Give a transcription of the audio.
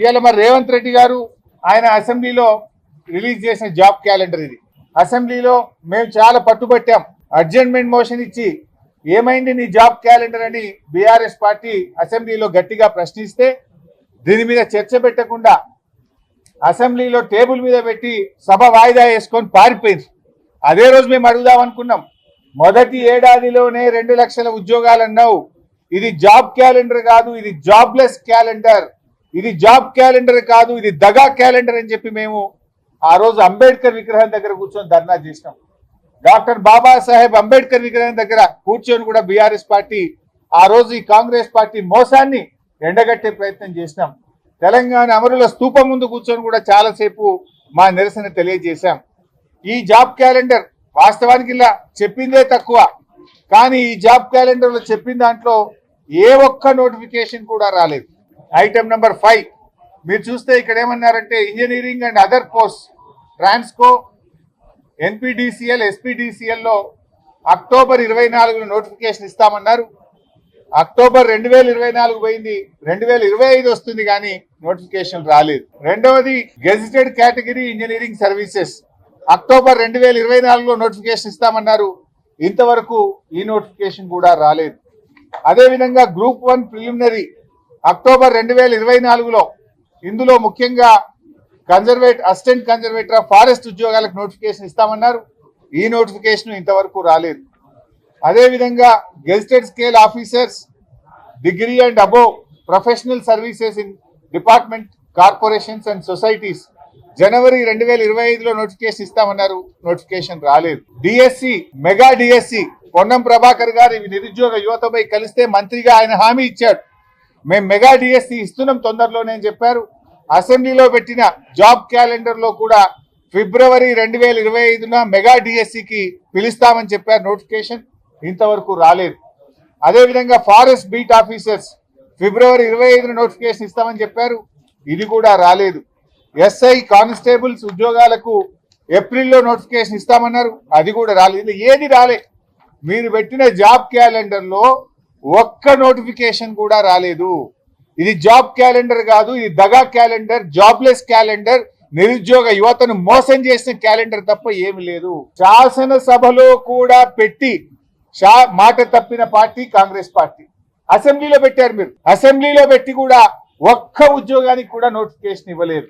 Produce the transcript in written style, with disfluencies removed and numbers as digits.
ఇవాళ మరి రేవంత్ రెడ్డి గారు ఆయన అసెంబ్లీలో రిలీజ్ చేసిన జాబ్ క్యాలెండర్ ఇది. అసెంబ్లీలో మేము చాలా పట్టుబట్టాం, అడ్జర్న్మెంట్ మోషన్ ఇచ్చి ఏమైంది నీ జాబ్ క్యాలెండర్ అని బీఆర్ఎస్ పార్టీ అసెంబ్లీలో గట్టిగా ప్రశ్నిస్తే దీని మీద చర్చ పెట్టకుండా అసెంబ్లీలో టేబుల్ మీద పెట్టి సభ వాయిదా వేసుకొని పారిపోయింది. అదే రోజు మేము అడుగుదాం అనుకున్నాం, మొదటి ఏడాదిలోనే 2 లక్షల ఉద్యోగాలు అన్నావు, ఇది జాబ్ క్యాలెండర్ కాదు, ఇది జాబ్లెస్ క్యాలెండర్, ఇది జాబ్ క్యాలెండర్ కాదు, ఇది దగా క్యాలెండర్ అని చెప్పి మేము ఆ రోజు అంబేద్కర్ విగ్రహం దగ్గర కూర్చొని ధర్నా చేసినాం. డాక్టర్ బాబాసాహెబ్ అంబేద్కర్ విగ్రహం దగ్గర కూర్చొని కూడా బీఆర్ఎస్ పార్టీ ఆ రోజు ఈ కాంగ్రెస్ పార్టీ మోసాన్ని ఎండగట్టే ప్రయత్నం చేసినాం. తెలంగాణ అమరుల స్తూపం ముందు కూర్చొని కూడా చాలాసేపు మా నిరసన తెలియజేశాం. ఈ జాబ్ క్యాలెండర్ వాస్తవానికి ఇలా చెప్పిందే తక్కువ, కానీ ఈ జాబ్ క్యాలెండర్లో చెప్పిన దాంట్లో ఏ ఒక్క నోటిఫికేషన్ కూడా రాలేదు. ఐటమ్ నెంబర్ 5 మీరు చూస్తే ఇక్కడ ఏమన్నారంటే engineering and other post Transco NPDCL ఎస్పీడీసీఎల్లో అక్టోబర్ 24 నోటిఫికేషన్ ఇస్తామన్నారు. అక్టోబర్ 2024 పోయింది, 2025 వస్తుంది కానీ నోటిఫికేషన్ రాలేదు. రెండవది gazetted category engineering services October 2024లో నోటిఫికేషన్ ఇస్తామన్నారు, ఇంతవరకు ఈ నోటిఫికేషన్ కూడా రాలేదు. అదేవిధంగా గ్రూప్ 1 ప్రిలిమినరీ అక్టోబర్ 2024లో ఇందులో ముఖ్యంగా అసిస్టెంట్ కన్జర్వేటర్ ఆఫ్ ఫారెస్ట్ ఉద్యోగాలకు నోటిఫికేషన్ ఇస్తామన్నారు, ఈ నోటిఫికేషన్ ఇంతవరకు రాలేదు. అదేవిధంగా gazetted scale officers degree and above professional services in department corporations and societies జనవరి 2025లో నోటిఫికేషన్ ఇస్తామన్నారు, నోటిఫికేషన్ రాలేదు. DSC mega DSC Ponnam Prabhakar గారు ఇవి నిరుద్యోగ యువతపై కలిస్తే మంత్రిగా ఆయన హామీ ఇచ్చాడు, మేము మెగా డిఎస్సి ఇస్తున్నాం తొందరలోనే అని చెప్పారు. అసెంబ్లీలో పెట్టిన జాబ్ క్యాలెండర్ లో కూడా ఫిబ్రవరి 2025న మెగా డిఎస్సికి పిలుస్తామని చెప్పారు, నోటిఫికేషన్ ఇంతవరకు రాలేదు. అదేవిధంగా ఫారెస్ట్ బీట్ ఆఫీసర్స్ ఫిబ్రవరి 25న నోటిఫికేషన్ ఇస్తామని చెప్పారు, ఇది కూడా రాలేదు. ఎస్ఐ కానిస్టేబుల్స్ ఉద్యోగాలకు ఏప్రిల్లో నోటిఫికేషన్ ఇస్తామన్నారు, అది కూడా రాలేదు. ఏది రాలే. మీరు పెట్టిన జాబ్ క్యాలెండర్లో ఒక్క నోటిఫికేషన్ కూడా రాలేదు. ఇది జాబ్ క్యాలెండర్ కాదు, ఇది దగా క్యాలెండర్, జాబ్లెస్ క్యాలెండర్, నిరుద్యోగ యువతను మోసం చేసిన క్యాలెండర్ తప్ప ఏమి లేదు. శాసనసభలో కూడా పెట్టి మాట తప్పిన పార్టీ కాంగ్రెస్ పార్టీ. అసెంబ్లీలో పెట్టారు మీరు, అసెంబ్లీలో పెట్టి కూడా ఒక్క ఉద్యోగానికి కూడా నోటిఫికేషన్ ఇవ్వలేదు.